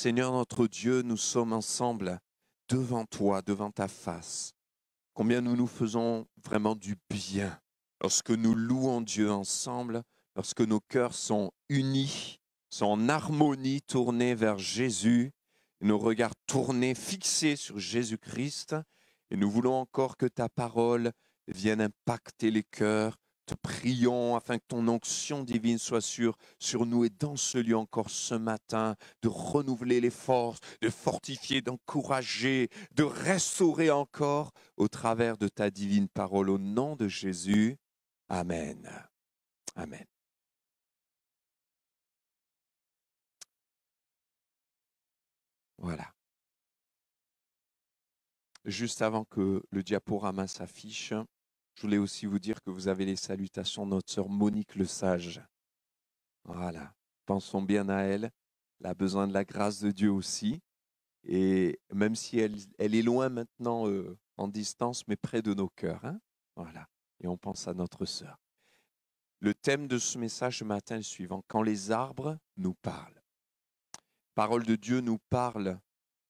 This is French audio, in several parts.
Seigneur notre Dieu, nous sommes ensemble devant toi, devant ta face. Combien nous nous faisons vraiment du bien lorsque nous louons Dieu ensemble, lorsque nos cœurs sont unis, sont en harmonie, tournés vers Jésus, nos regards tournés, fixés sur Jésus-Christ. Et nous voulons encore que ta parole vienne impacter les cœurs. Te prions afin que ton onction divine soit sur nous et dans ce lieu encore ce matin, de renouveler les forces, de fortifier, d'encourager, de restaurer encore au travers de ta divine parole. Au nom de Jésus, Amen. Amen. Voilà. Juste avant que le diaporama s'affiche, je voulais aussi vous dire que vous avez les salutations de notre sœur Monique Le Sage. Voilà. Pensons bien à elle. Elle a besoin de la grâce de Dieu aussi. Et même si elle est loin maintenant en distance, mais près de nos cœurs. Hein, voilà. Et on pense à notre sœur. Le thème de ce message ce matin est le suivant. Quand les arbres nous parlent. La parole de Dieu nous parle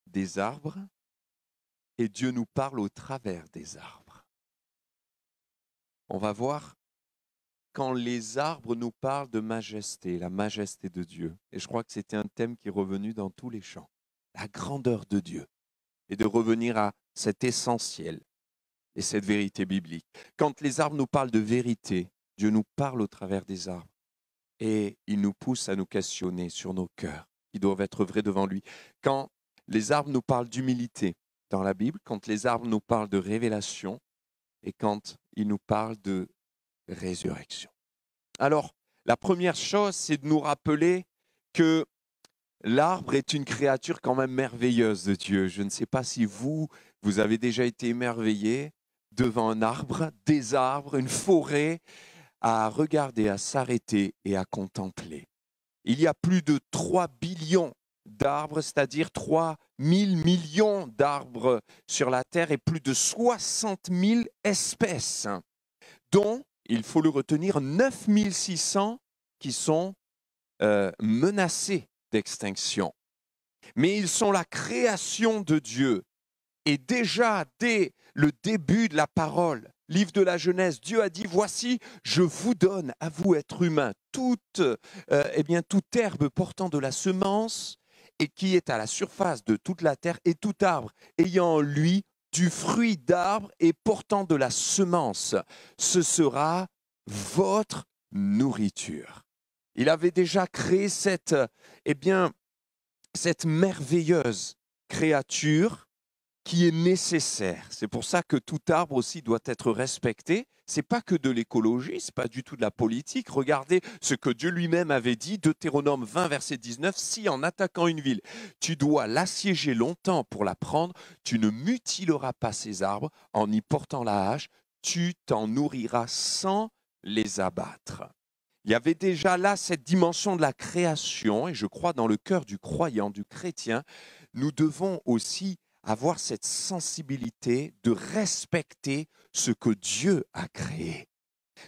des arbres et Dieu nous parle au travers des arbres. On va voir quand les arbres nous parlent de majesté, la majesté de Dieu. Et je crois que c'était un thème qui est revenu dans tous les chants. La grandeur de Dieu. Et de revenir à cet essentiel et cette vérité biblique. Quand les arbres nous parlent de vérité, Dieu nous parle au travers des arbres. Et il nous pousse à nous questionner sur nos cœurs, qui doivent être vrais devant lui. Quand les arbres nous parlent d'humilité dans la Bible, quand les arbres nous parlent de révélation, et quand ils nous parlent de résurrection. Alors, la première chose, c'est de nous rappeler que l'arbre est une créature quand même merveilleuse de Dieu. Je ne sais pas si vous avez déjà été émerveillé devant un arbre, des arbres, une forêt, à regarder, à s'arrêter et à contempler. Il y a plus de 3 billions d'arbres, c'est-à-dire 3 000 millions d'arbres sur la Terre et plus de 60 000 espèces, dont, il faut le retenir, 9 600 qui sont menacés d'extinction. Mais ils sont la création de Dieu. Et déjà, dès le début de la parole, livre de la Genèse, Dieu a dit, voici, je vous donne, à vous, êtres humains, toute herbe portant de la semence et qui est à la surface de toute la terre, et tout arbre ayant en lui du fruit d'arbre et portant de la semence. Ce sera votre nourriture. Il avait déjà créé cette merveilleuse créature qui est nécessaire. C'est pour ça que tout arbre aussi doit être respecté. C'est pas que de l'écologie, c'est pas du tout de la politique. Regardez ce que Dieu lui-même avait dit, Deutéronome 20, verset 19, si en attaquant une ville, tu dois l'assiéger longtemps pour la prendre, tu ne mutileras pas ces arbres en y portant la hache, tu t'en nourriras sans les abattre. Il y avait déjà là cette dimension de la création, et je crois dans le cœur du croyant, du chrétien, nous devons aussi avoir cette sensibilité de respecter ce que Dieu a créé.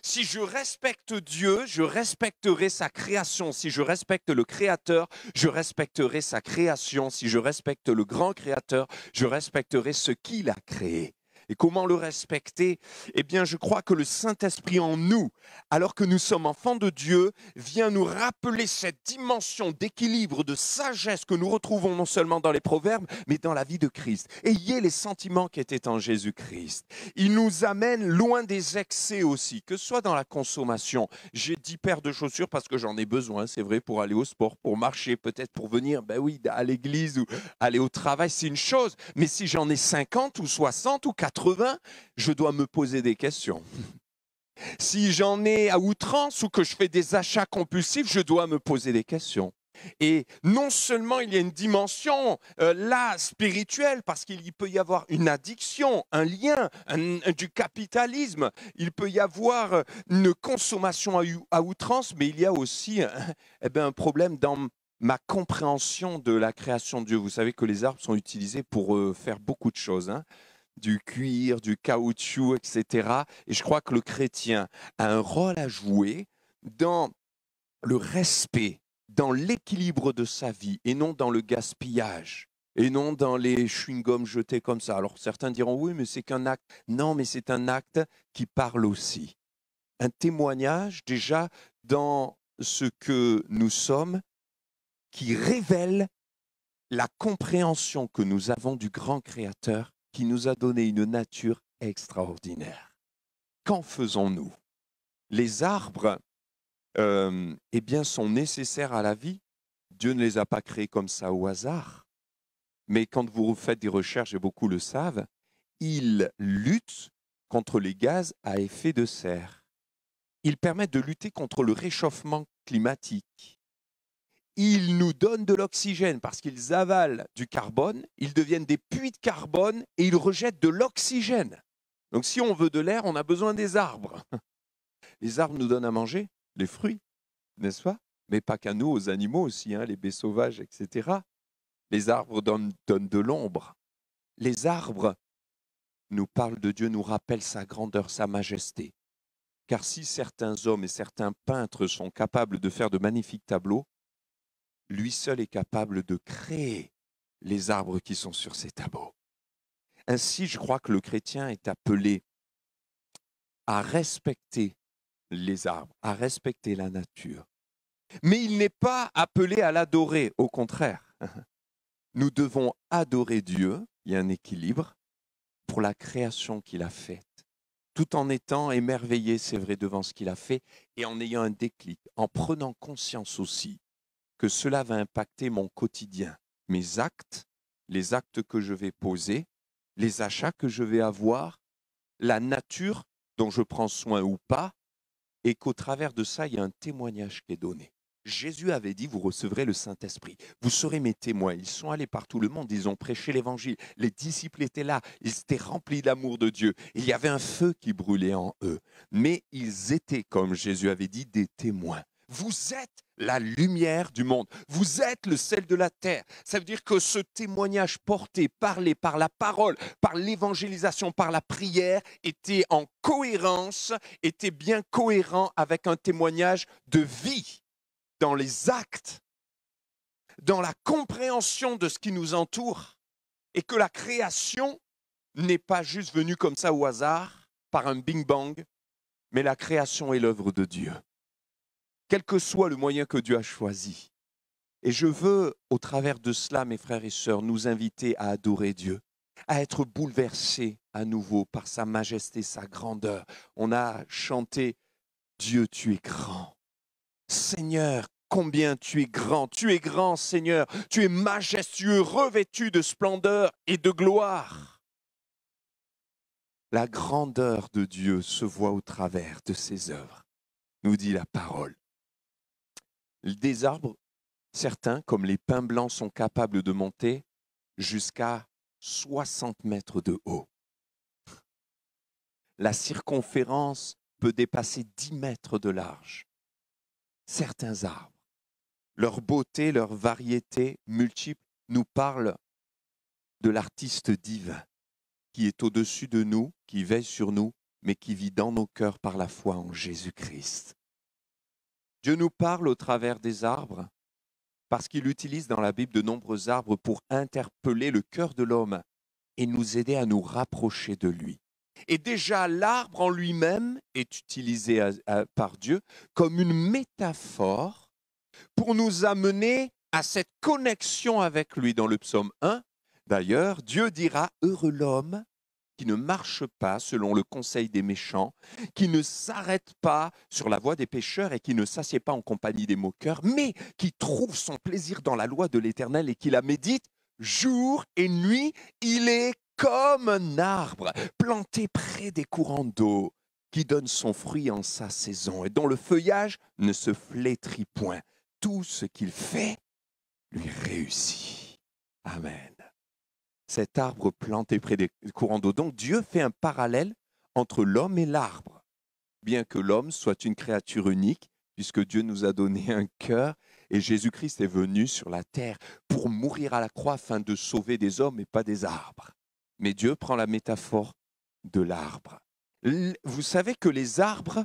Si je respecte Dieu, je respecterai sa création. Si je respecte le Créateur, je respecterai sa création. Si je respecte le grand Créateur, je respecterai ce qu'il a créé. Et comment le respecter? Eh bien, je crois que le Saint-Esprit en nous, alors que nous sommes enfants de Dieu, vient nous rappeler cette dimension d'équilibre, de sagesse que nous retrouvons non seulement dans les proverbes, mais dans la vie de Christ. Ayez les sentiments qui étaient en Jésus-Christ. Il nous amène loin des excès aussi, que ce soit dans la consommation. J'ai 10 paires de chaussures parce que j'en ai besoin, c'est vrai, pour aller au sport, pour marcher, peut-être pour venir, à l'église ou aller au travail, c'est une chose. Mais si j'en ai 50 ou 60 ou 80, je dois me poser des questions. Si j'en ai à outrance ou que je fais des achats compulsifs, je dois me poser des questions. Et non seulement il y a une dimension là spirituelle, parce qu'il peut y avoir une addiction, un lien, du capitalisme, il peut y avoir une consommation à outrance, mais il y a aussi un problème dans ma compréhension de la création de Dieu. Vous savez que les arbres sont utilisés pour faire beaucoup de choses, hein, du cuir, du caoutchouc, etc. Et je crois que le chrétien a un rôle à jouer dans le respect dans l'équilibre de sa vie et non dans le gaspillage et non dans les chewing-gums jetés comme ça. Alors certains diront oui, mais c'est qu'un acte. Non, mais c'est un acte qui parle aussi. Un témoignage déjà dans ce que nous sommes qui révèle la compréhension que nous avons du grand Créateur qui nous a donné une nature extraordinaire. Qu'en faisons-nous? Les arbres eh bien, sont nécessaires à la vie. Dieu ne les a pas créés comme ça au hasard. Mais quand vous faites des recherches, et beaucoup le savent, ils luttent contre les gaz à effet de serre. Ils permettent de lutter contre le réchauffement climatique. Ils nous donnent de l'oxygène parce qu'ils avalent du carbone, ils deviennent des puits de carbone et ils rejettent de l'oxygène. Donc si on veut de l'air, on a besoin des arbres. Les arbres nous donnent à manger, les fruits, n'est-ce pas? Mais pas qu'à nous, aux animaux aussi, hein, les baies sauvages, etc. Les arbres donnent de l'ombre. Les arbres nous parlent de Dieu, nous rappellent sa grandeur, sa majesté. Car si certains hommes et certains peintres sont capables de faire de magnifiques tableaux, lui seul est capable de créer les arbres qui sont sur ces tableaux. Ainsi, je crois que le chrétien est appelé à respecter les arbres, à respecter la nature. Mais il n'est pas appelé à l'adorer, au contraire. Nous devons adorer Dieu, il y a un équilibre, pour la création qu'il a faite, tout en étant émerveillé, c'est vrai, devant ce qu'il a fait, et en ayant un déclic, en prenant conscience aussi que cela va impacter mon quotidien, mes actes, les actes que je vais poser, les achats que je vais avoir, la nature dont je prends soin ou pas, et qu'au travers de ça, il y a un témoignage qui est donné. Jésus avait dit, vous recevrez le Saint-Esprit, vous serez mes témoins. Ils sont allés par tout le monde, ils ont prêché l'évangile, les disciples étaient là, ils étaient remplis d'amour de Dieu. Il y avait un feu qui brûlait en eux, mais ils étaient, comme Jésus avait dit, des témoins. Vous êtes la lumière du monde. Vous êtes le sel de la terre. Ça veut dire que ce témoignage porté, parlé par la parole, par l'évangélisation, par la prière, était en cohérence, était bien cohérent avec un témoignage de vie dans les actes, dans la compréhension de ce qui nous entoure, et que la création n'est pas juste venue comme ça au hasard, par un bing-bang, mais la création est l'œuvre de Dieu. Quel que soit le moyen que Dieu a choisi. Et je veux, au travers de cela, mes frères et sœurs, nous inviter à adorer Dieu, à être bouleversés à nouveau par sa majesté, sa grandeur. On a chanté « Dieu, tu es grand ». Seigneur, combien tu es grand Seigneur, tu es majestueux, revêtu de splendeur et de gloire. La grandeur de Dieu se voit au travers de ses œuvres, nous dit la parole. Des arbres, certains, comme les pins blancs, sont capables de monter jusqu'à 60 mètres de haut. La circonférence peut dépasser 10 mètres de large. Certains arbres, leur beauté, leur variété multiple, nous parlent de l'artiste divin qui est au-dessus de nous, qui veille sur nous, mais qui vit dans nos cœurs par la foi en Jésus-Christ. Dieu nous parle au travers des arbres parce qu'il utilise dans la Bible de nombreux arbres pour interpeller le cœur de l'homme et nous aider à nous rapprocher de lui. Et déjà, l'arbre en lui-même est utilisé par Dieu comme une métaphore pour nous amener à cette connexion avec lui. Dans le psaume 1, d'ailleurs, Dieu dira « Heureux l'homme qui ne marche pas selon le conseil des méchants, qui ne s'arrête pas sur la voie des pécheurs et qui ne s'assied pas en compagnie des moqueurs, mais qui trouve son plaisir dans la loi de l'Éternel et qui la médite jour et nuit. Il est comme un arbre planté près des courants d'eau, qui donne son fruit en sa saison et dont le feuillage ne se flétrit point. Tout ce qu'il fait lui réussit. » Amen. Cet arbre planté près des courants d'eau. Donc Dieu fait un parallèle entre l'homme et l'arbre. Bien que l'homme soit une créature unique, puisque Dieu nous a donné un cœur, et Jésus-Christ est venu sur la terre pour mourir à la croix afin de sauver des hommes et pas des arbres. Mais Dieu prend la métaphore de l'arbre. Vous savez que les arbres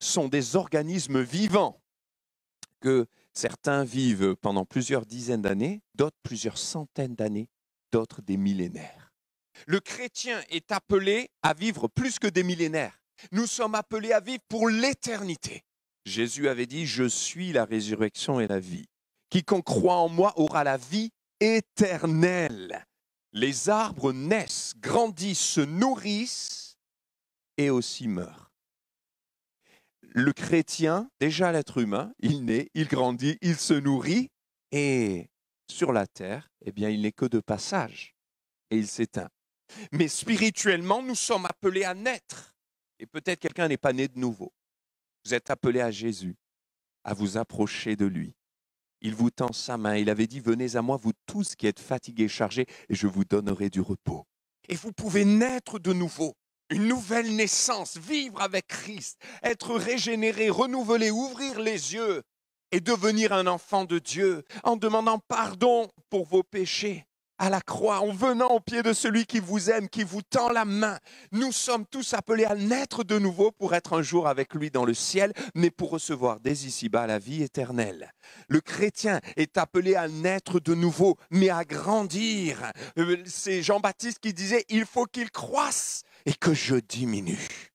sont des organismes vivants, que Certains vivent pendant plusieurs dizaines d'années, d'autres plusieurs centaines d'années, d'autres des millénaires. Le chrétien est appelé à vivre plus que des millénaires. Nous sommes appelés à vivre pour l'éternité. Jésus avait dit, je suis la résurrection et la vie. Quiconque croit en moi aura la vie éternelle. Les arbres naissent, grandissent, se nourrissent et aussi meurent. Le chrétien, déjà l'être humain, il naît, il grandit, il se nourrit et sur la terre, eh bien, il n'est que de passage et il s'éteint. Mais spirituellement, nous sommes appelés à naître. Et peut-être quelqu'un n'est pas né de nouveau. Vous êtes appelés à Jésus, à vous approcher de lui. Il vous tend sa main. Il avait dit, venez à moi, vous tous qui êtes fatigués, chargés, et je vous donnerai du repos. Et vous pouvez naître de nouveau. Une nouvelle naissance, vivre avec Christ, être régénéré, renouvelé, ouvrir les yeux et devenir un enfant de Dieu en demandant pardon pour vos péchés à la croix, en venant au pied de celui qui vous aime, qui vous tend la main. Nous sommes tous appelés à naître de nouveau pour être un jour avec lui dans le ciel, mais pour recevoir dès ici-bas la vie éternelle. Le chrétien est appelé à naître de nouveau, mais à grandir. C'est Jean-Baptiste qui disait, il faut qu'il croisse et que je diminue.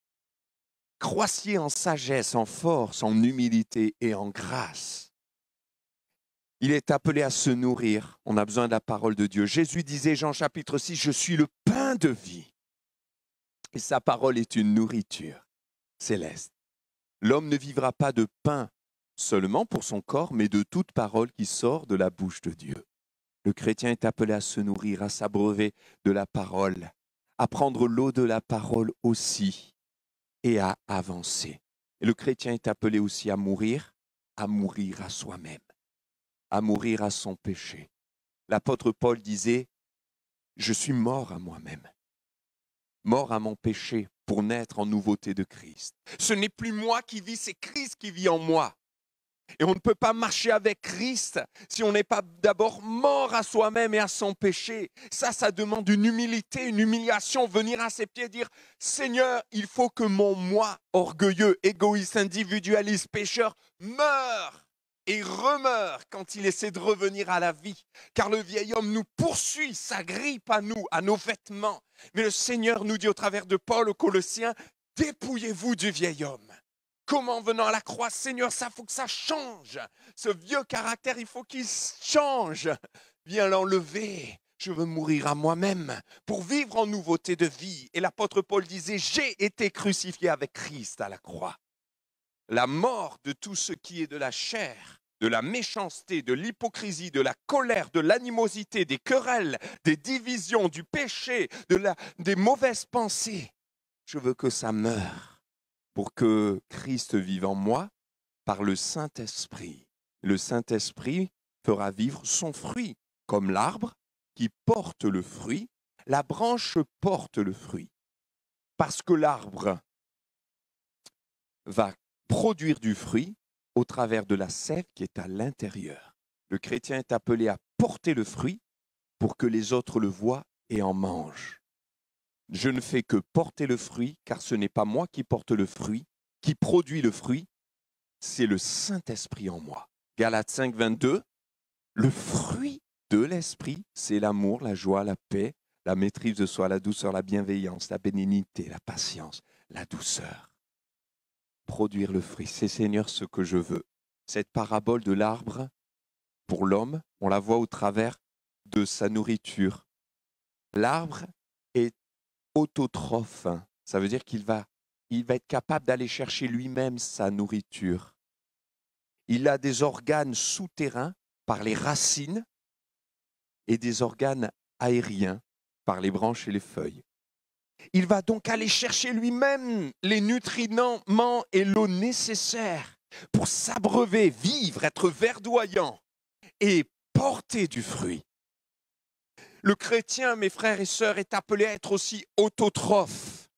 Croissiez en sagesse, en force, en humilité et en grâce. Il est appelé à se nourrir. On a besoin de la parole de Dieu. Jésus disait, Jean chapitre 6, je suis le pain de vie. Et sa parole est une nourriture céleste. L'homme ne vivra pas de pain seulement pour son corps, mais de toute parole qui sort de la bouche de Dieu. Le chrétien est appelé à se nourrir, à s'abreuver de la parole, à prendre l'eau de la parole aussi et à avancer. Et le chrétien est appelé aussi à mourir à soi-même, à mourir à son péché. L'apôtre Paul disait, je suis mort à moi-même, mort à mon péché pour naître en nouveauté de Christ. Ce n'est plus moi qui vis, c'est Christ qui vit en moi. Et on ne peut pas marcher avec Christ si on n'est pas d'abord mort à soi-même et à son péché. Ça demande une humilité, une humiliation, venir à ses pieds et dire « Seigneur, il faut que mon moi orgueilleux, égoïste, individualiste, pécheur meure et remeure quand il essaie de revenir à la vie. Car le vieil homme nous poursuit, s'agrippe à nous, à nos vêtements. Mais le Seigneur nous dit au travers de Paul aux Colossiens « Dépouillez-vous du vieil homme. » Comment en venant à la croix, Seigneur, ça faut que ça change. Ce vieux caractère, il faut qu'il change. Viens l'enlever. Je veux mourir à moi-même pour vivre en nouveauté de vie. Et l'apôtre Paul disait, j'ai été crucifié avec Christ à la croix. La mort de tout ce qui est de la chair, de la méchanceté, de l'hypocrisie, de la colère, de l'animosité, des querelles, des divisions, du péché, des mauvaises pensées. Je veux que ça meure. Pour que Christ vive en moi par le Saint-Esprit. Le Saint-Esprit fera vivre son fruit, comme l'arbre qui porte le fruit, la branche porte le fruit. Parce que l'arbre va produire du fruit au travers de la sève qui est à l'intérieur. Le chrétien est appelé à porter le fruit pour que les autres le voient et en mangent. Je ne fais que porter le fruit, car ce n'est pas moi qui porte le fruit, qui produit le fruit, c'est le Saint-Esprit en moi. Galates 5, 22, le fruit de l'Esprit, c'est l'amour, la joie, la paix, la maîtrise de soi, la douceur, la bienveillance, la bénignité, la patience, la douceur. Produire le fruit, c'est Seigneur ce que je veux. Cette parabole de l'arbre, pour l'homme, on la voit au travers de sa nourriture. L'arbre est autotrophe, ça veut dire qu'il va être capable d'aller chercher lui-même sa nourriture. Il a des organes souterrains par les racines et des organes aériens par les branches et les feuilles. Il va donc aller chercher lui-même les nutriments et l'eau nécessaires pour s'abreuver, vivre, être verdoyant et porter du fruit. Le chrétien, mes frères et sœurs, est appelé à être aussi autotrophe.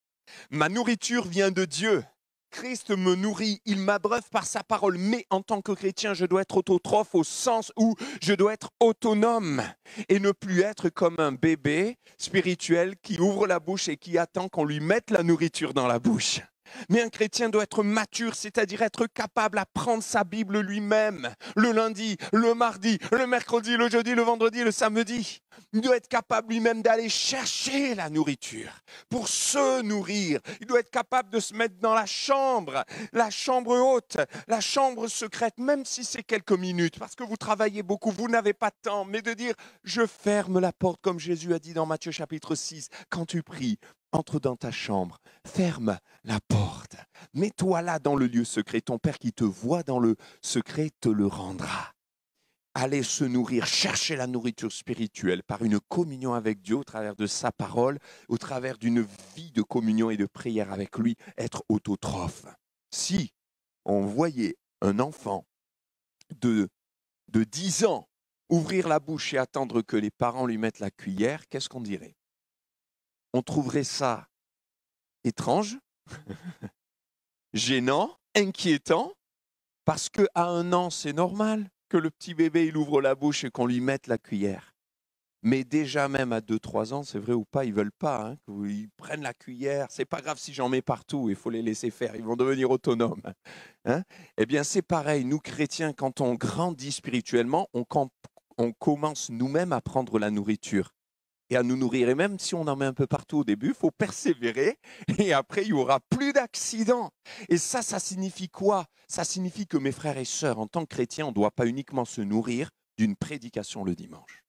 Ma nourriture vient de Dieu. Christ me nourrit, il m'abreuve par sa parole. Mais en tant que chrétien, je dois être autotrophe au sens où je dois être autonome et ne plus être comme un bébé spirituel qui ouvre la bouche et qui attend qu'on lui mette la nourriture dans la bouche. Mais un chrétien doit être mature, c'est-à-dire être capable à prendre sa Bible lui-même, le lundi, le mardi, le mercredi, le jeudi, le vendredi, le samedi. Il doit être capable lui-même d'aller chercher la nourriture pour se nourrir. Il doit être capable de se mettre dans la chambre haute, la chambre secrète, même si c'est quelques minutes, parce que vous travaillez beaucoup, vous n'avez pas de temps, mais de dire, je ferme la porte, comme Jésus a dit dans Matthieu chapitre 6, quand tu pries, entre dans ta chambre, ferme la porte, mets-toi là dans le lieu secret, ton Père qui te voit dans le secret te le rendra. Aller se nourrir, chercher la nourriture spirituelle par une communion avec Dieu au travers de sa parole, au travers d'une vie de communion et de prière avec lui, être autotrophe. Si on voyait un enfant de 10 ans ouvrir la bouche et attendre que les parents lui mettent la cuillère, qu'est-ce qu'on dirait? On trouverait ça étrange, gênant, inquiétant, parce qu'à 1 an, c'est normal que le petit bébé il ouvre la bouche et qu'on lui mette la cuillère. Mais déjà même à 2-3 ans, c'est vrai ou pas, ils ne veulent pas hein, qu'ils prennent la cuillère. C'est pas grave si j'en mets partout, il faut les laisser faire, ils vont devenir autonomes. Hein? Eh bien, c'est pareil, nous chrétiens, quand on grandit spirituellement, on commence nous-mêmes à prendre la nourriture et à nous nourrir. Et même si on en met un peu partout au début, il faut persévérer et après, il n'y aura plus d'accidents. Et ça signifie quoi? Ça signifie que mes frères et sœurs, en tant que chrétiens, on ne doit pas uniquement se nourrir d'une prédication le dimanche.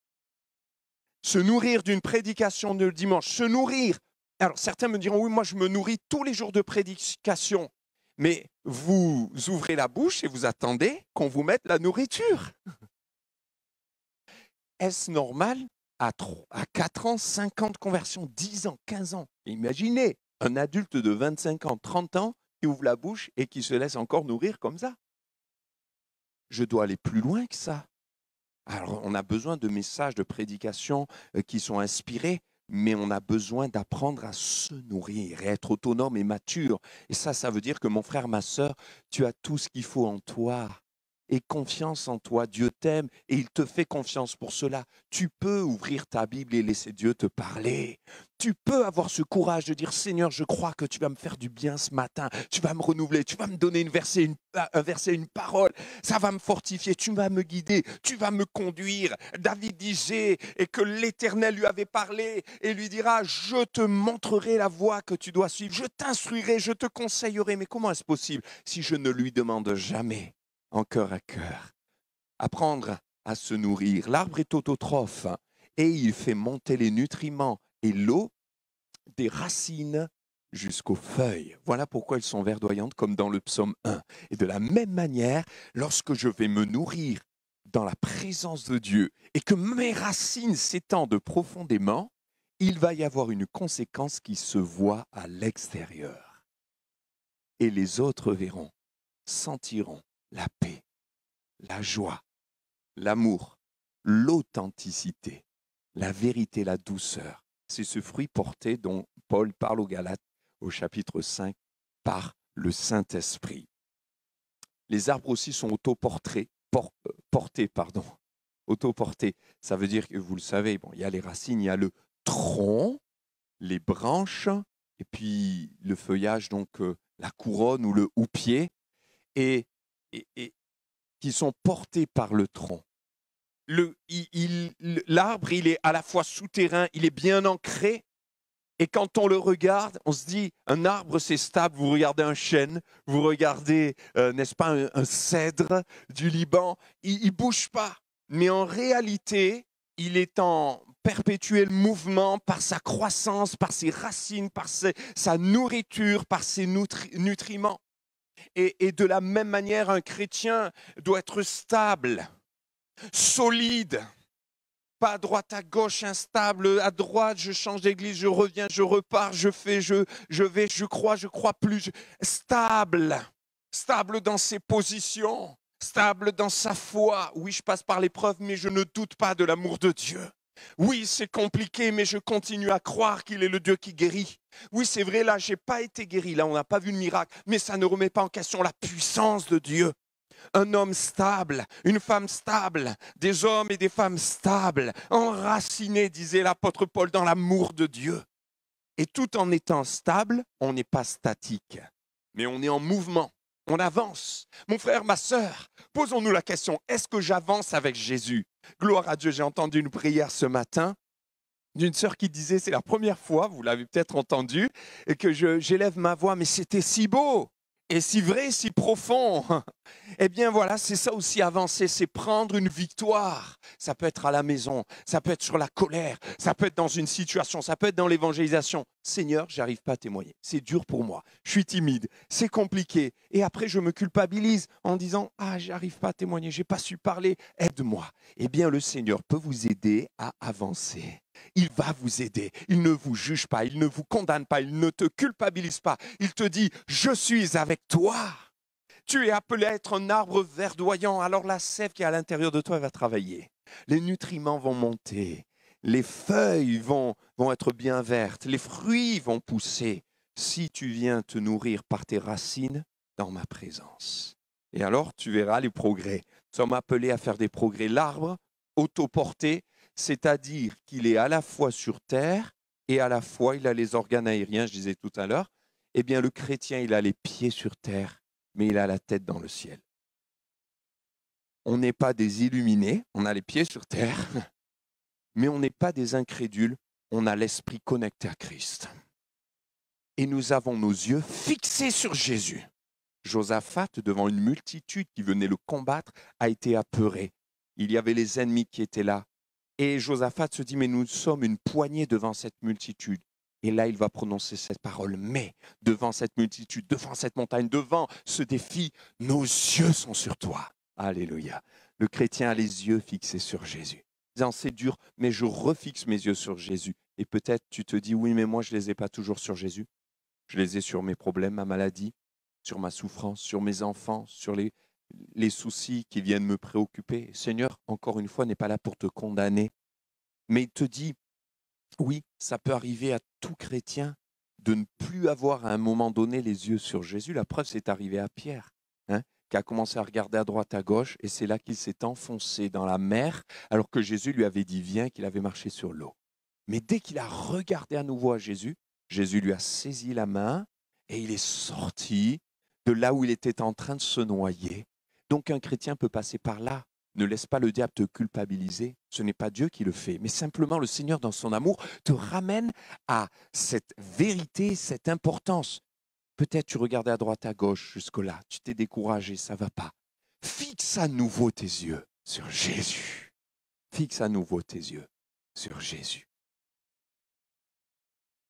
Se nourrir d'une prédication le dimanche, se nourrir. Alors certains me diront, oui, moi je me nourris tous les jours de prédication. Mais vous ouvrez la bouche et vous attendez qu'on vous mette la nourriture. Est-ce normal à 4 ans, 5 ans de conversion, 10 ans, 15 ans? Imaginez un adulte de 25 ans, 30 ans qui ouvre la bouche et qui se laisse encore nourrir comme ça. Je dois aller plus loin que ça. Alors, on a besoin de messages de prédication qui sont inspirés, mais on a besoin d'apprendre à se nourrir et être autonome et mature. Et ça veut dire que mon frère, ma sœur, tu as tout ce qu'il faut en toi. Et confiance en toi, Dieu t'aime et il te fait confiance pour cela. Tu peux ouvrir ta Bible et laisser Dieu te parler. Tu peux avoir ce courage de dire, Seigneur, je crois que tu vas me faire du bien ce matin. Tu vas me renouveler, tu vas me donner un verset, une parole. Ça va me fortifier, tu vas me guider, tu vas me conduire. David disait, et que l'Éternel lui avait parlé et lui dira, je te montrerai la voie que tu dois suivre. Je t'instruirai, je te conseillerai. Mais comment est-ce possible si je ne lui demande jamais en cœur à cœur? Apprendre à se nourrir. L'arbre est autotrophe et il fait monter les nutriments et l'eau des racines jusqu'aux feuilles. Voilà pourquoi elles sont verdoyantes comme dans le psaume 1. Et de la même manière, lorsque je vais me nourrir dans la présence de Dieu et que mes racines s'étendent profondément, il va y avoir une conséquence qui se voit à l'extérieur. Et les autres verront, sentiront la paix, la joie, l'amour, l'authenticité, la vérité, la douceur. C'est ce fruit porté dont Paul parle aux Galates au chapitre 5 par le Saint-Esprit. Les arbres aussi sont autoportés. Autoportés. Ça veut dire que vous le savez, bon, il y a les racines, il y a le tronc, les branches, et puis le feuillage, donc la couronne ou le houppier, et qui sont portés par le tronc. L'arbre, il est à la fois souterrain, il est bien ancré, et quand on le regarde, on se dit, un arbre, c'est stable. Vous regardez un chêne, vous regardez, n'est-ce pas, un cèdre du Liban, il ne bouge pas. Mais en réalité, il est en perpétuel mouvement par sa croissance, par ses racines, par sa nourriture, par ses nutriments. Et de la même manière, un chrétien doit être stable, solide, pas à droite, à gauche, instable, à droite, je change d'église, je reviens, je repars, je fais, je vais, je crois plus. Stable dans ses positions, stable dans sa foi. Oui, je passe par l'épreuve, mais je ne doute pas de l'amour de Dieu. Oui, c'est compliqué, mais je continue à croire qu'il est le Dieu qui guérit. Oui, c'est vrai, là, je n'ai pas été guéri, là, on n'a pas vu le miracle, mais ça ne remet pas en question la puissance de Dieu. Un homme stable, une femme stable, des hommes et des femmes stables, enracinés, disait l'apôtre Paul, dans l'amour de Dieu. Et tout en étant stable, on n'est pas statique. mais on est en mouvement. On avance. Mon frère, ma sœur, posons-nous la question, est-ce que j'avance avec Jésus? Gloire à Dieu, j'ai entendu une prière ce matin d'une sœur qui disait, c'est la première fois, vous l'avez peut-être entendu, et que j'élève ma voix, mais c'était si beau, et si vrai, si profond. Eh bien voilà, c'est ça aussi avancer, c'est prendre une victoire. Ça peut être à la maison, ça peut être sur la colère, ça peut être dans une situation, ça peut être dans l'évangélisation. Seigneur, j'arrive pas à témoigner, c'est dur pour moi, je suis timide, c'est compliqué. Et après, je me culpabilise en disant, ah, j'arrive pas à témoigner, j'ai pas su parler, aide-moi. Eh bien, le Seigneur peut vous aider à avancer. Il va vous aider. Il ne vous juge pas, il ne vous condamne pas, il ne te culpabilise pas. Il te dit, je suis avec toi. Tu es appelé à être un arbre verdoyant, alors la sève qui est à l'intérieur de toi va travailler. Les nutriments vont monter, les feuilles vont être bien vertes, les fruits vont pousser si tu viens te nourrir par tes racines dans ma présence. Et alors tu verras les progrès. Nous sommes appelés à faire des progrès. L'arbre autoporté, c'est-à-dire qu'il est à la fois sur terre et à la fois il a les organes aériens, je disais tout à l'heure. Eh bien le chrétien, il a les pieds sur terre, mais il a la tête dans le ciel. On n'est pas des illuminés, on a les pieds sur terre, mais on n'est pas des incrédules, on a l'esprit connecté à Christ. Et nous avons nos yeux fixés sur Jésus. Josaphat, devant une multitude qui venait le combattre, a été apeuré. Il y avait les ennemis qui étaient là. Et Josaphat se dit, mais nous sommes une poignée devant cette multitude. Et là, il va prononcer cette parole. Mais devant cette multitude, devant cette montagne, devant ce défi, nos yeux sont sur toi. Alléluia. Le chrétien a les yeux fixés sur Jésus. Disant, c'est dur, mais je refixe mes yeux sur Jésus. Et peut-être tu te dis, oui, mais moi, je ne les ai pas toujours sur Jésus. Je les ai sur mes problèmes, ma maladie, sur ma souffrance, sur mes enfants, sur les soucis qui viennent me préoccuper. Seigneur, encore une fois, n'est pas là pour te condamner. Mais il te dit, oui, ça peut arriver à tout chrétien de ne plus avoir à un moment donné les yeux sur Jésus. La preuve, c'est arrivé à Pierre, qui a commencé à regarder à droite, à gauche, et c'est là qu'il s'est enfoncé dans la mer, alors que Jésus lui avait dit, viens, qu'il avait marché sur l'eau. Mais dès qu'il a regardé à nouveau à Jésus, Jésus lui a saisi la main, et il est sorti de là où il était en train de se noyer. Donc un chrétien peut passer par là. Ne laisse pas le diable te culpabiliser. Ce n'est pas Dieu qui le fait, mais simplement le Seigneur, dans son amour, te ramène à cette vérité, cette importance. Peut-être tu regardais à droite, à gauche jusque-là, tu t'es découragé, ça ne va pas. Fixe à nouveau tes yeux sur Jésus. Fixe à nouveau tes yeux sur Jésus.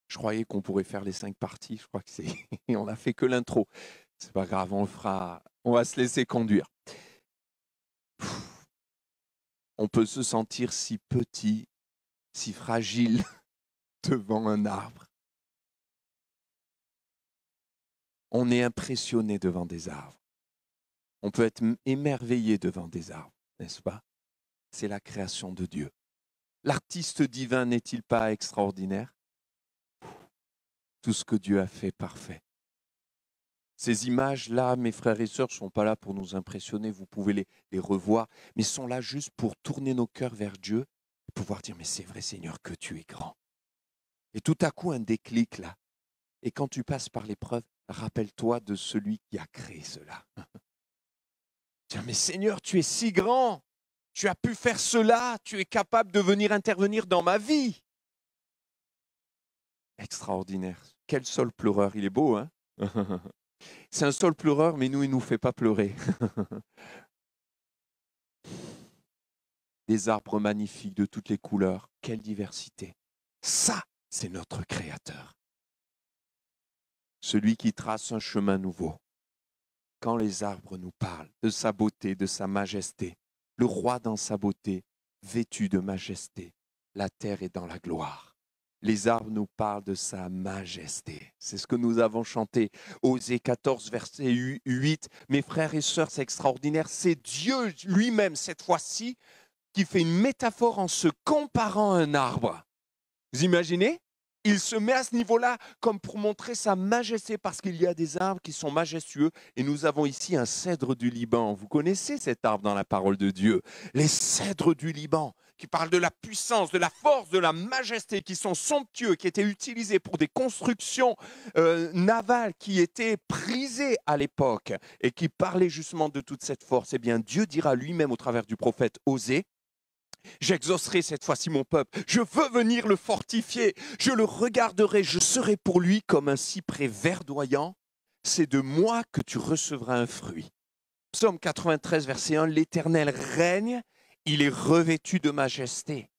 Je croyais qu'on pourrait faire les 5 parties, je crois que c'est... on n'a fait que l'intro. C'est pas grave, on le fera, on va se laisser conduire. On peut se sentir si petit, si fragile devant un arbre. On est impressionné devant des arbres. On peut être émerveillé devant des arbres, n'est-ce pas? C'est la création de Dieu. L'artiste divin n'est-il pas extraordinaire? Tout ce que Dieu a fait, parfait. Ces images-là, mes frères et sœurs, ne sont pas là pour nous impressionner, vous pouvez les revoir, mais sont là juste pour tourner nos cœurs vers Dieu et pouvoir dire, mais c'est vrai Seigneur que tu es grand. Et tout à coup, un déclic là. Et quand tu passes par l'épreuve, rappelle-toi de celui qui a créé cela. Tiens, mais Seigneur, tu es si grand, tu as pu faire cela, tu es capable de venir intervenir dans ma vie. Extraordinaire. Quel sol pleureur, il est beau, hein? C'est un sol pleureur, mais nous, il ne nous fait pas pleurer. Des arbres magnifiques de toutes les couleurs. Quelle diversité. Ça, c'est notre Créateur. Celui qui trace un chemin nouveau. Quand les arbres nous parlent de sa beauté, de sa majesté, le roi dans sa beauté, vêtu de majesté, la terre est dans la gloire. Les arbres nous parlent de sa majesté. C'est ce que nous avons chanté. Osée 14, verset 8. Mes frères et sœurs, c'est extraordinaire. C'est Dieu lui-même, cette fois-ci, qui fait une métaphore en se comparant à un arbre. Vous imaginez? Il se met à ce niveau-là comme pour montrer sa majesté, parce qu'il y a des arbres qui sont majestueux. Et nous avons ici un cèdre du Liban. Vous connaissez cet arbre dans la parole de Dieu. Les cèdres du Liban, qui parlent de la puissance, de la force, de la majesté, qui sont somptueux, qui étaient utilisés pour des constructions navales qui étaient prisées à l'époque et qui parlaient justement de toute cette force, eh bien Dieu dira lui-même au travers du prophète Osée: j'exaucerai cette fois-ci mon peuple, je veux venir le fortifier, je le regarderai, je serai pour lui comme un cyprès verdoyant, c'est de moi que tu recevras un fruit. Psaume 93, verset 1, l'Éternel règne, il est revêtu de majesté.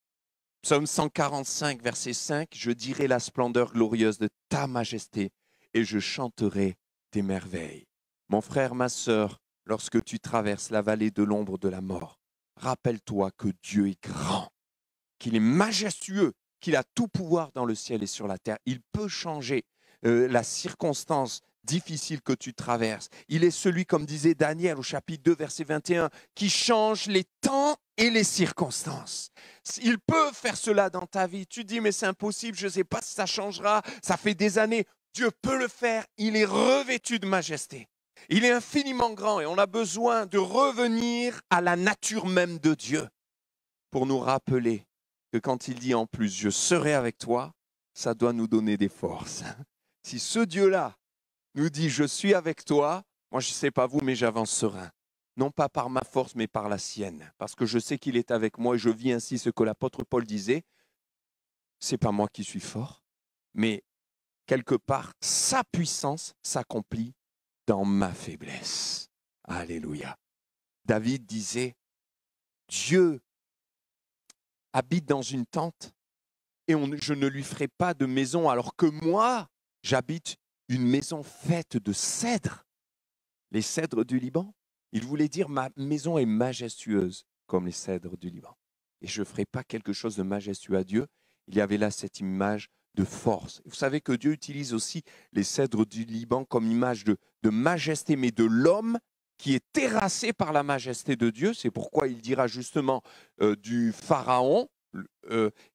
Psaume 145, verset 5, je dirai la splendeur glorieuse de ta majesté et je chanterai tes merveilles. Mon frère, ma sœur, lorsque tu traverses la vallée de l'ombre de la mort, rappelle-toi que Dieu est grand, qu'il est majestueux, qu'il a tout pouvoir dans le ciel et sur la terre. Il peut changer la circonstance difficile que tu traverses. Il est celui, comme disait Daniel au chapitre 2, verset 21, qui change les temps et les circonstances. Il peut faire cela dans ta vie. Tu dis, mais c'est impossible, je ne sais pas si ça changera, ça fait des années. Dieu peut le faire, il est revêtu de majesté. Il est infiniment grand et on a besoin de revenir à la nature même de Dieu pour nous rappeler que quand il dit en plus, je serai avec toi, ça doit nous donner des forces. Si ce Dieu-là nous dit, je suis avec toi, moi je ne sais pas vous, mais j'avance serein. Non pas par ma force, mais par la sienne. Parce que je sais qu'il est avec moi et je vis ainsi ce que l'apôtre Paul disait. Ce n'est pas moi qui suis fort, mais quelque part, sa puissance s'accomplit dans ma faiblesse. Alléluia. David disait, Dieu habite dans une tente et je ne lui ferai pas de maison alors que moi, j'habite une maison faite de cèdres. Les cèdres du Liban. Il voulait dire, ma maison est majestueuse comme les cèdres du Liban. Et je ne ferai pas quelque chose de majestueux à Dieu. Il y avait là cette image de force. Vous savez que Dieu utilise aussi les cèdres du Liban comme image de majesté, mais de l'homme qui est terrassé par la majesté de Dieu. C'est pourquoi il dira justement du Pharaon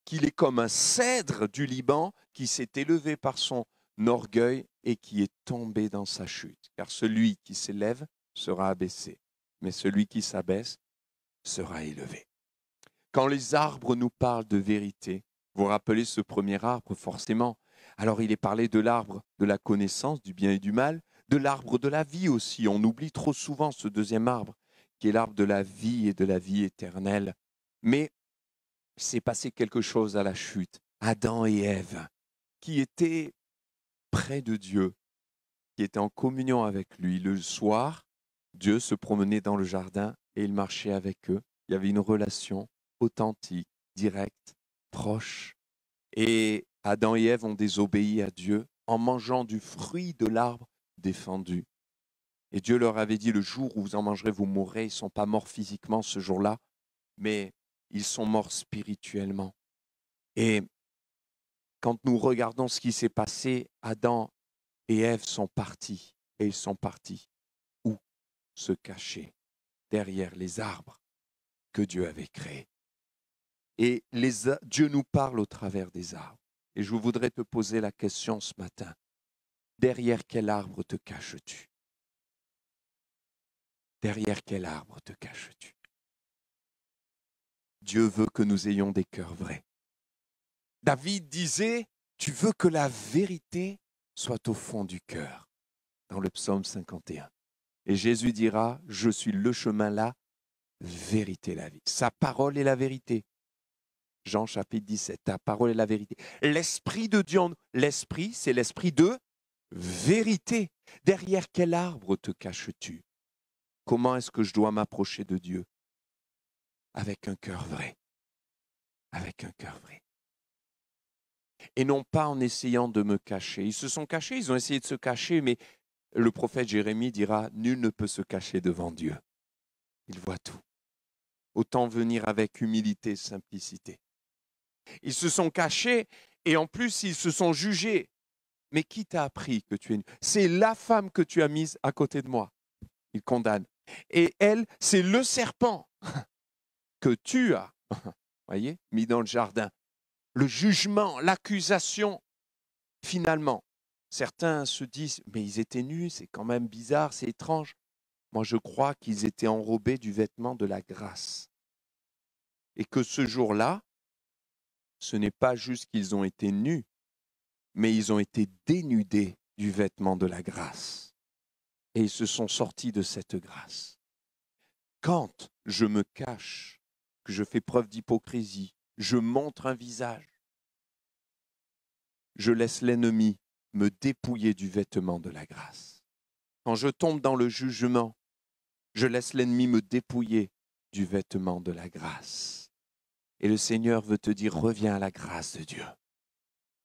qu'il est comme un cèdre du Liban qui s'est élevé par son orgueil et qui est tombé dans sa chute. Car celui qui s'élève sera abaissé, mais celui qui s'abaisse sera élevé. Quand les arbres nous parlent de vérité, vous vous rappelez ce premier arbre forcément. Alors il est parlé de l'arbre de la connaissance du bien et du mal, de l'arbre de la vie aussi. On oublie trop souvent ce deuxième arbre, qui est l'arbre de la vie et de la vie éternelle. Mais il s'est passé quelque chose à la chute. Adam et Ève, qui étaient près de Dieu, qui étaient en communion avec lui. Le soir, Dieu se promenait dans le jardin et il marchait avec eux. Il y avait une relation authentique, directe, proche. Et Adam et Ève ont désobéi à Dieu en mangeant du fruit de l'arbre défendu. Et Dieu leur avait dit, le jour où vous en mangerez, vous mourrez. Ils ne sont pas morts physiquement ce jour-là, mais ils sont morts spirituellement. Et quand nous regardons ce qui s'est passé, Adam et Ève sont partis. Et ils sont partis où? Se cacher derrière les arbres que Dieu avait créés. Et Dieu nous parle au travers des arbres. Et je voudrais te poser la question ce matin. Derrière quel arbre te caches-tu? Derrière quel arbre te caches-tu? Dieu veut que nous ayons des cœurs vrais. David disait, tu veux que la vérité soit au fond du cœur, dans le psaume 51. Et Jésus dira, je suis le chemin, la vérité, la vie. Sa parole est la vérité. Jean chapitre 17, ta parole est la vérité. L'Esprit de Dieu, l'Esprit, c'est l'Esprit de vérité. Derrière quel arbre te caches-tu? Comment est-ce que je dois m'approcher de Dieu? Avec un cœur vrai. Avec un cœur vrai. Et non pas en essayant de me cacher. Ils se sont cachés, ils ont essayé de se cacher, mais le prophète Jérémie dira, nul ne peut se cacher devant Dieu. Il voit tout. Autant venir avec humilité et simplicité. Ils se sont cachés et en plus ils se sont jugés. Mais qui t'a appris que tu es nul? C'est la femme que tu as mise à côté de moi. Il condamne. Et elle, c'est le serpent que tu as, voyez, mis dans le jardin. Le jugement, l'accusation, finalement. Certains se disent, mais ils étaient nus, c'est quand même bizarre, c'est étrange. Moi, je crois qu'ils étaient enrobés du vêtement de la grâce. Et que ce jour-là, ce n'est pas juste qu'ils ont été nus, mais ils ont été dénudés du vêtement de la grâce. Et ils se sont sortis de cette grâce. Quand je me cache, que je fais preuve d'hypocrisie, je montre un visage, je laisse l'ennemi me dépouiller du vêtement de la grâce. Quand je tombe dans le jugement, je laisse l'ennemi me dépouiller du vêtement de la grâce. Et le Seigneur veut te dire, reviens à la grâce de Dieu.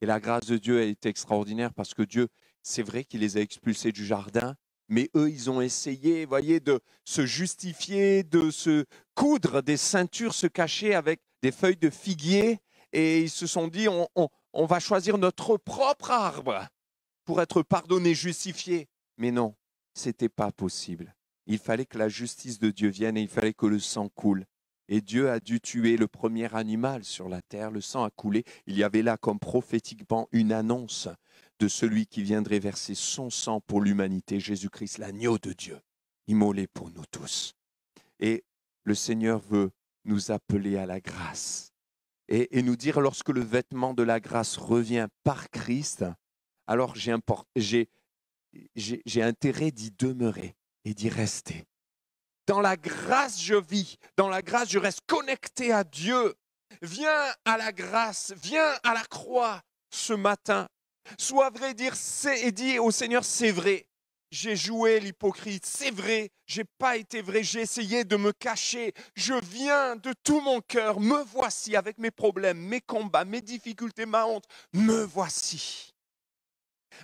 Et la grâce de Dieu est extraordinaire parce que Dieu, c'est vrai qu'il les a expulsés du jardin, mais eux, ils ont essayé, voyez, de se justifier, de se coudre des ceintures, se cacher avec des feuilles de figuier. Et ils se sont dit, on va choisir notre propre arbre pour être pardonné, justifié. Mais non, ce n'était pas possible. Il fallait que la justice de Dieu vienne et il fallait que le sang coule. Et Dieu a dû tuer le premier animal sur la terre, le sang a coulé. Il y avait là comme prophétiquement une annonce de celui qui viendrait verser son sang pour l'humanité, Jésus-Christ, l'agneau de Dieu, immolé pour nous tous. Et le Seigneur veut nous appeler à la grâce et nous dire lorsque le vêtement de la grâce revient par Christ, alors j'ai intérêt d'y demeurer et d'y rester. Dans la grâce, je vis. Dans la grâce, je reste connecté à Dieu. Viens à la grâce, viens à la croix ce matin. Sois vrai et dis au Seigneur, c'est vrai. J'ai joué l'hypocrite, c'est vrai. J'ai pas été vrai, j'ai essayé de me cacher. Je viens de tout mon cœur. Me voici avec mes problèmes, mes combats, mes difficultés, ma honte. Me voici.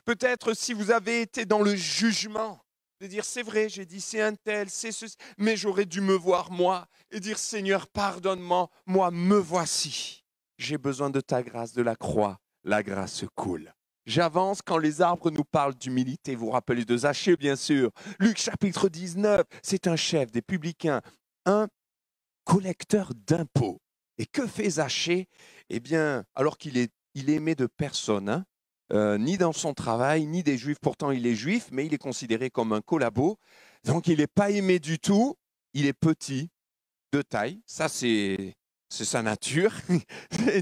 Peut-être si vous avez été dans le jugement, de dire c'est vrai, j'ai dit c'est un tel, c'est ceci, mais j'aurais dû me voir moi et dire Seigneur, pardonne-moi, moi me voici. J'ai besoin de ta grâce, de la croix, la grâce coule. J'avance quand les arbres nous parlent d'humilité. Vous vous rappelez de Zachée, bien sûr. Luc chapitre 19, c'est un chef des publicains, un collecteur d'impôts. Et que fait Zachée? Eh bien, alors qu'il est aimé de personne, ni dans son travail, ni des Juifs. Pourtant, il est juif, mais il est considéré comme un collabo. Donc, il n'est pas aimé du tout. Il est petit, de taille. Ça, c'est sa nature.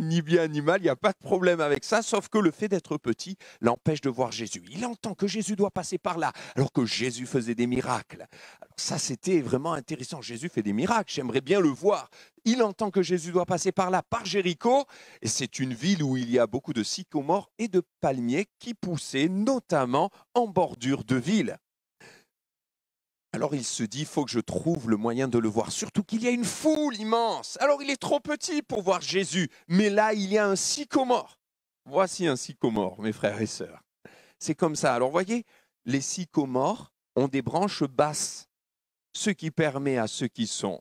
Ni bien ni mal, il n'y a pas de problème avec ça. Sauf que le fait d'être petit l'empêche de voir Jésus. Il entend que Jésus doit passer par là, alors que Jésus faisait des miracles. Alors ça, c'était vraiment intéressant. Jésus fait des miracles. J'aimerais bien le voir. Il entend que Jésus doit passer par là, par Jéricho. Et c'est une ville où il y a beaucoup de sycomores et de palmiers qui poussaient, notamment en bordure de ville. Alors il se dit, il faut que je trouve le moyen de le voir, surtout qu'il y a une foule immense. Alors il est trop petit pour voir Jésus, mais là il y a un sycomore. Voici un sycomore, mes frères et sœurs. C'est comme ça. Alors voyez, les sycomores ont des branches basses, ce qui permet à ceux qui sont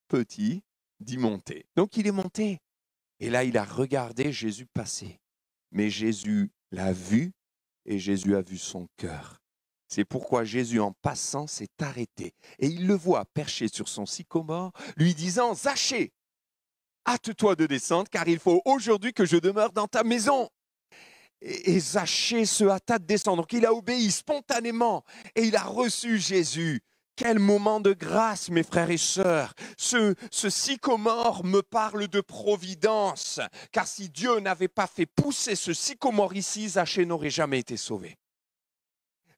petits d'y monter. Donc il est monté. Et là il a regardé Jésus passer. Mais Jésus l'a vu et Jésus a vu son cœur. C'est pourquoi Jésus, en passant, s'est arrêté. Et il le voit perché sur son sycomore, lui disant, Zachée, hâte-toi de descendre, car il faut aujourd'hui que je demeure dans ta maison. Et Zachée se hâta de descendre. Donc il a obéi spontanément et il a reçu Jésus. Quel moment de grâce, mes frères et sœurs. Ce sycomore me parle de providence, car si Dieu n'avait pas fait pousser ce sycomore ici, Zachée n'aurait jamais été sauvé.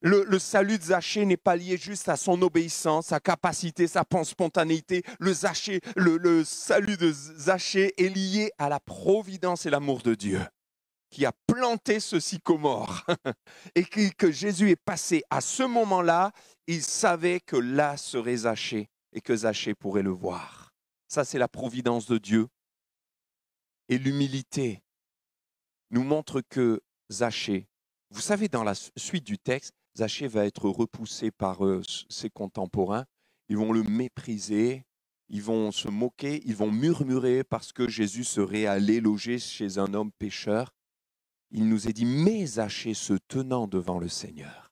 Le salut de Zachée n'est pas lié juste à son obéissance, sa capacité, sa spontanéité. Le salut de Zachée est lié à la providence et l'amour de Dieu qui a planté ce sycomore. Et que Jésus est passé à ce moment-là, il savait que là serait Zachée et que Zachée pourrait le voir. Ça, c'est la providence de Dieu. Et l'humilité nous montre que Zachée, vous savez, dans la suite du texte, Zachée va être repoussé par ses contemporains. Ils vont le mépriser, ils vont se moquer, ils vont murmurer parce que Jésus serait allé loger chez un homme pécheur. Il nous est dit, mais Zachée se tenant devant le Seigneur,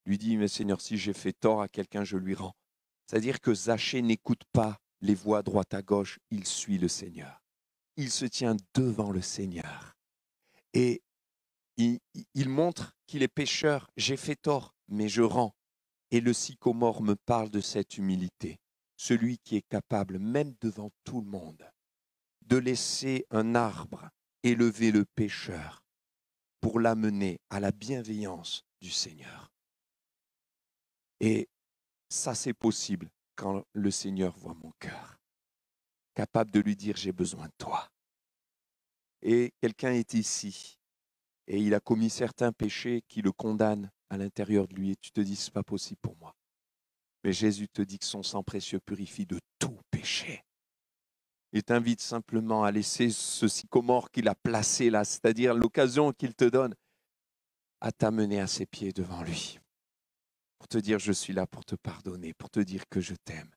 lui dit, mais Seigneur, si j'ai fait tort à quelqu'un, je lui rends. C'est-à-dire que Zachée n'écoute pas les voix droite à gauche, il suit le Seigneur. Il se tient devant le Seigneur. Et il montre qu'il est pécheur. J'ai fait tort, mais je rends. Et le sycomore me parle de cette humilité. Celui qui est capable, même devant tout le monde, de laisser un arbre élever le pécheur pour l'amener à la bienveillance du Seigneur. Et ça, c'est possible quand le Seigneur voit mon cœur, capable de lui dire « j'ai besoin de toi ». Et quelqu'un est ici et il a commis certains péchés qui le condamnent à l'intérieur de lui et tu te dis « c'est pas possible pour moi ». Mais Jésus te dit que son sang précieux purifie de tout péché. Il t'invite simplement à laisser ce sycomore qu'il a placé là, c'est-à-dire l'occasion qu'il te donne, à t'amener à ses pieds devant lui, pour te dire je suis là pour te pardonner, pour te dire que je t'aime.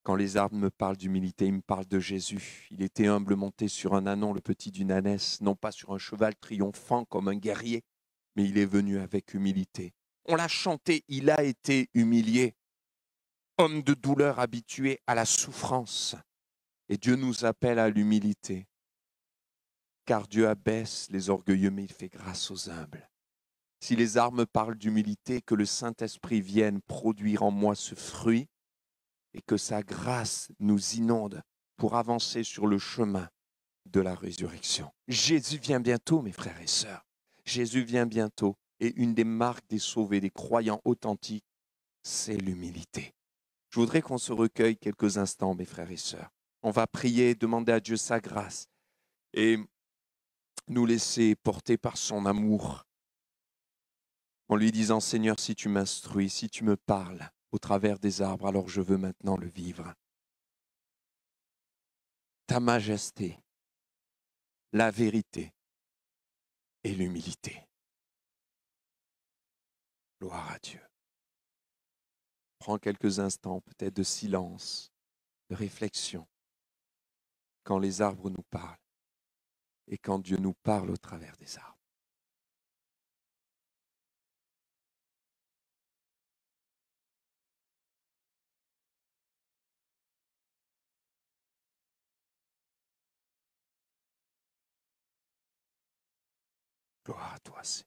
Quand les arbres me parlent d'humilité, ils me parlent de Jésus. Il était humble, monté sur un ânon, le petit d'une ânesse, non pas sur un cheval triomphant comme un guerrier, mais il est venu avec humilité. On l'a chanté, il a été humilié. Homme de douleur habitué à la souffrance. Et Dieu nous appelle à l'humilité. Car Dieu abaisse les orgueilleux, mais il fait grâce aux humbles. Si les arbres parlent d'humilité, que le Saint-Esprit vienne produire en moi ce fruit et que sa grâce nous inonde pour avancer sur le chemin de la résurrection. Jésus vient bientôt, mes frères et sœurs. Jésus vient bientôt. Et une des marques des sauvés, des croyants authentiques, c'est l'humilité. Je voudrais qu'on se recueille quelques instants, mes frères et sœurs. On va prier, demander à Dieu sa grâce et nous laisser porter par son amour en lui disant « Seigneur, si tu m'instruis, si tu me parles au travers des arbres, alors je veux maintenant le vivre. » Ta majesté, la vérité et l'humilité. Gloire à Dieu. Prends quelques instants peut-être de silence, de réflexion, quand les arbres nous parlent et quand Dieu nous parle au travers des arbres. Gloire à toi, Seigneur.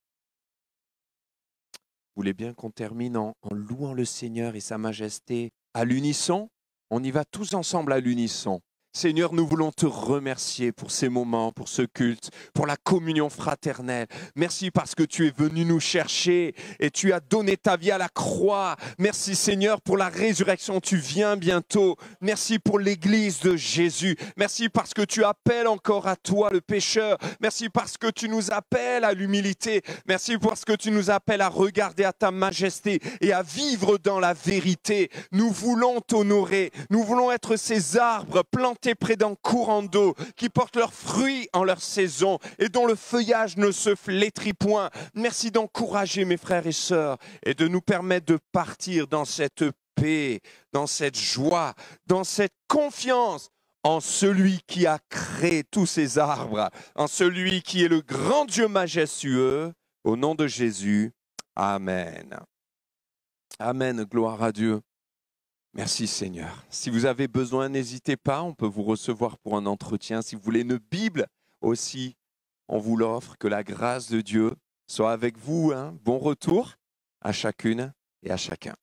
Vous voulez bien qu'on termine en louant le Seigneur et sa majesté à l'unisson? On y va tous ensemble à l'unisson. Seigneur, nous voulons te remercier pour ces moments, pour ce culte, pour la communion fraternelle. Merci parce que tu es venu nous chercher et tu as donné ta vie à la croix. Merci Seigneur pour la résurrection, tu viens bientôt. Merci pour l'église de Jésus. Merci parce que tu appelles encore à toi le pécheur. Merci parce que tu nous appelles à l'humilité. Merci parce que tu nous appelles à regarder à ta majesté et à vivre dans la vérité. Nous voulons t'honorer. Nous voulons être ces arbres plantés près d'un courant d'eau, qui portent leurs fruits en leur saison et dont le feuillage ne se flétrit point. Merci d'encourager mes frères et sœurs et de nous permettre de partir dans cette paix, dans cette joie, dans cette confiance en celui qui a créé tous ces arbres, en celui qui est le grand Dieu majestueux. Au nom de Jésus, Amen. Amen, gloire à Dieu. Merci Seigneur. Si vous avez besoin, n'hésitez pas, on peut vous recevoir pour un entretien. Si vous voulez une Bible aussi, on vous l'offre. Que la grâce de Dieu soit avec vous. Bon retour à chacune et à chacun.